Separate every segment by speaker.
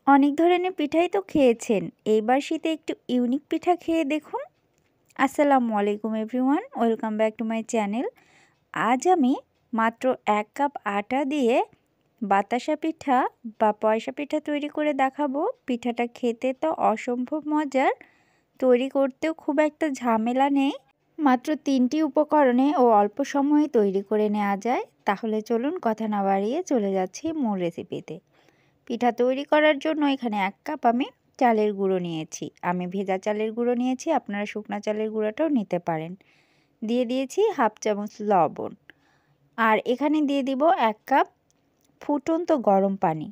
Speaker 1: অনেক ধরনের পিঠাই তো খেয়েছেন, এইবার শীতে একটু ইউনিক পিঠা খেয়ে দেখুন। আসসালামু আলাইকুম everyone, welcome back to my channel. আজ আমি মাত্র 1 কাপ আটা দিয়ে বাতাসা পিঠা বা পয়সা পিঠা তৈরি করে দেখাবো। পিঠাটা খেতে তো অসম্ভব মজার, তৈরি করতেও খুব একটা ঝামেলা নেই। মাত্র 3টি উপকরণে ও অল্প সময়ে তৈরি করে নেওয়া যায়। তাহলে চলুন কথা না বাড়িয়ে চলে যাচ্ছি মূল রেসিপিতে। পিঠা তৈরি করার জন্য এখানে 1 কাপ আমি চালের গুঁড়ো নিয়েছি। আমি ভেজা চালের গুঁড়ো নিয়েছি, আপনারা শুকনা চালের গুঁড়োটাও নিতে পারেন। দিয়ে দিয়েছি হাফ চামচ লবণ। আর এখানে দিয়ে দিব 1 কাপ ফুটন্ত গরম পানি।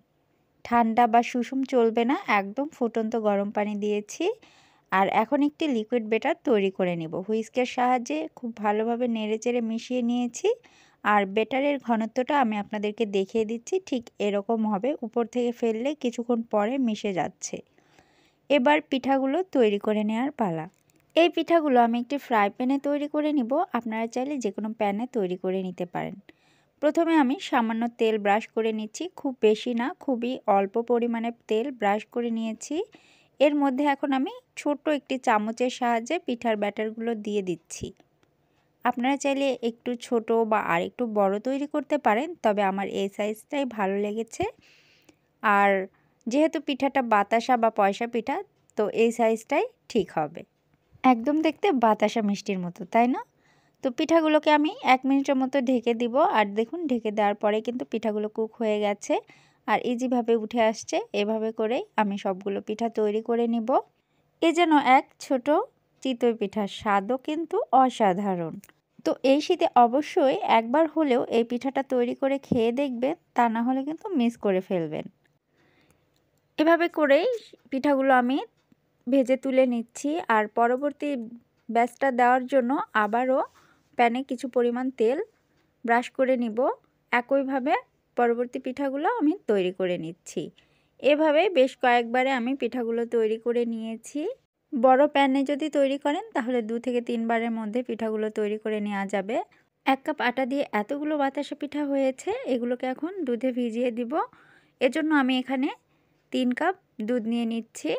Speaker 1: ঠান্ডা বা সুষুম চলবে না, একদম ফুটন্ত গরম পানি দিয়েছি। আর এখন একটি লিকুইড ব্যাটার তৈরি করে নেব। হুইস্কের সাহায্যে খুব ভালোভাবে নেড়েচেড়ে মিশিয়ে নিয়েছি। আর ব্যাটারের ঘনত্বটা আমি আপনাদেরকে দেখিয়ে দিচ্ছি, ঠিক এরকম হবে। উপর থেকে ফেললে কিছুক্ষণ পরে মিশে যাচ্ছে। এবার পিঠাগুলো তৈরি করে নেওয়ার পালা। এই পিঠাগুলো আমি একটি ফ্রাই প্যানে তৈরি করে নিব। আপনারা চাইলে যে কোনো প্যানে তৈরি করে নিতে পারেন। প্রথমে আমি সামান্য তেল ব্রাশ করে নিচ্ছি, খুব বেশি না, খুবই অল্প পরিমাণে তেল ব্রাশ করে নিয়েছি। এর মধ্যে এখন আমি ছোট একটি চামচের সাহায্যে পিঠার ব্যাটারগুলো দিয়ে দিচ্ছি। আপনারা চাইলে একটু ছোট বা আর একটু বড় তৈরি করতে পারেন, তবে আমার এই সাইজটাই ভালো লেগেছে। আর যেহেতু পিঠাটা বাতাসা বা পয়সা পিঠা, তো এই সাইজটাই ঠিক হবে। একদম দেখতে বাতাসা মিষ্টির মতো, তাই না? তো পিঠাগুলোকে আমি 1 মিনিটের মতো ঢেকে দিব। আর দেখুন, ঢেকে দেওয়ার পরে কিন্তু পিঠাগুলো কুক হয়ে গেছে আর ইজিভাবে উঠে আসছে। এভাবে করেই আমি সবগুলো পিঠা তৈরি করে নিব। এ যেন এক ছোট চিতই পিঠার স্বাদও কিন্তু অসাধারণ। তো এই শীতে অবশ্যই একবার হলেও এই পিঠাটা তৈরি করে খেয়ে দেখবেন, তা না হলে কিন্তু মিস করে ফেলবেন। এভাবে করেই পিঠাগুলো আমি ভেজে তুলে নিচ্ছি। আর পরবর্তী ব্যাচটা দেওয়ার জন্য আবারও প্যানে কিছু পরিমাণ তেল ব্রাশ করে নিব। একইভাবে পরবর্তী পিঠাগুলো আমি তৈরি করে নিচ্ছি। এভাবে বেশ কয়েকবারে আমি পিঠাগুলো তৈরি করে নিয়েছি। বড় প্যানে যদি তৈরি করেন তাহলে 2 থেকে 3 বারের মধ্যে পিঠাগুলো তৈরি করে নেওয়া যাবে। 1 কাপ আটা দিয়ে এতগুলো বাতাসা পিঠা হয়েছে, এগুলোকে এখন দুধে ভিজিয়ে দিব। এজন্য আমি এখানে 3 কাপ দুধ নিয়ে নিচ্ছি।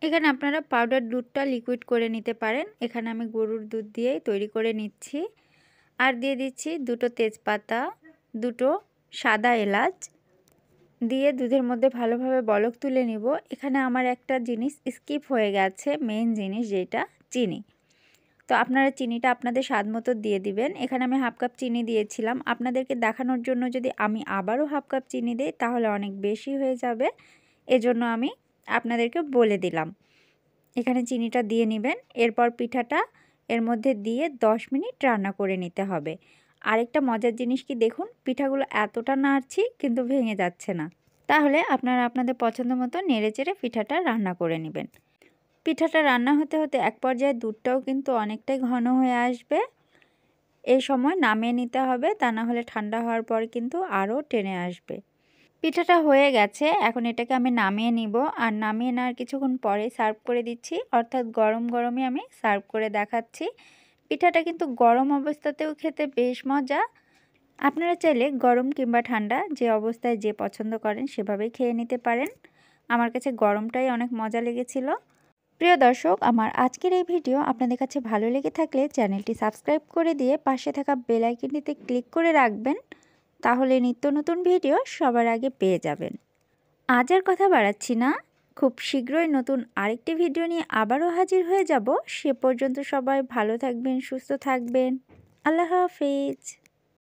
Speaker 1: এখানে আপনারা পাউডার দুধটা লিকুইড করে নিতে পারেন। এখানে আমি গরুর দুধ দিয়েই তৈরি করে নিচ্ছি। আর দিয়ে দিচ্ছি 2টো তেজপাতা, 2টো সাদা এলাচ দিয়ে দুধের মধ্যে ভালোভাবে বলক তুলে নিব। এখানে আমার একটা জিনিস স্কিপ হয়ে গেছে, মেইন জিনিস যেটা চিনি। তো আপনারা চিনিটা আপনাদের স্বাদ মতো দিয়ে দিবেন। এখানে আমি হাফ কাপ চিনি দিয়েছিলাম। আপনাদেরকে দেখানোর জন্য যদি আমি আবারও হাফ কাপ চিনি দিই তাহলে অনেক বেশি হয়ে যাবে, এজন্য আমি আপনাদেরকে বলে দিলাম। এখানে চিনিটা দিয়ে নেবেন। এরপর পিঠাটা এর মধ্যে দিয়ে 10 মিনিট রান্না করে নিতে হবে। আরেকটা মজার জিনিস কি দেখুন, পিঠাগুলো এতটা নাড়ছি কিন্তু ভেঙে যাচ্ছে না। তাহলে আপনারা আপনাদের পছন্দ মতো নেড়েচেড়ে পিঠাটা রান্না করে নেবেন। পিঠাটা রান্না হতে হতে এক পর্যায়ে দুধটাও কিন্তু অনেকটাই ঘন হয়ে আসবে। এই সময় নামিয়ে নিতে হবে, তা না হলে ঠান্ডা হওয়ার পর কিন্তু আরও টেনে আসবে। পিঠাটা হয়ে গেছে, এখন এটাকে আমি নামিয়ে নিব। আর নামিয়ে নেওয়ার কিছুক্ষণ পরে সার্ভ করে দিচ্ছি, অর্থাৎ গরম গরমই আমি সার্ভ করে দেখাচ্ছি। পিঠাটা কিন্তু গরম অবস্থাতেও খেতে বেশ মজা। আপনারা চাইলে গরম কিংবা ঠান্ডা যে অবস্থায় যে পছন্দ করেন সেভাবেই খেয়ে নিতে পারেন। আমার কাছে গরমটাই অনেক মজা লেগেছিল। প্রিয় দর্শক, আমার আজকের এই ভিডিও আপনাদের কাছে ভালো লেগে থাকলে চ্যানেলটি সাবস্ক্রাইব করে দিয়ে পাশে থাকা বেল আইকনটিতে ক্লিক করে রাখবেন, তাহলে নিত্য নতুন ভিডিও সবার আগে পেয়ে যাবেন। আজ আর কথা বাড়াচ্ছি না, খুব শীঘ্রই নতুন আরেকটি ভিডিও নিয়ে আবারও হাজির হয়ে যাব। সে পর্যন্ত সবাই ভালো থাকবেন, সুস্থ থাকবেন। আল্লাহ হাফেজ।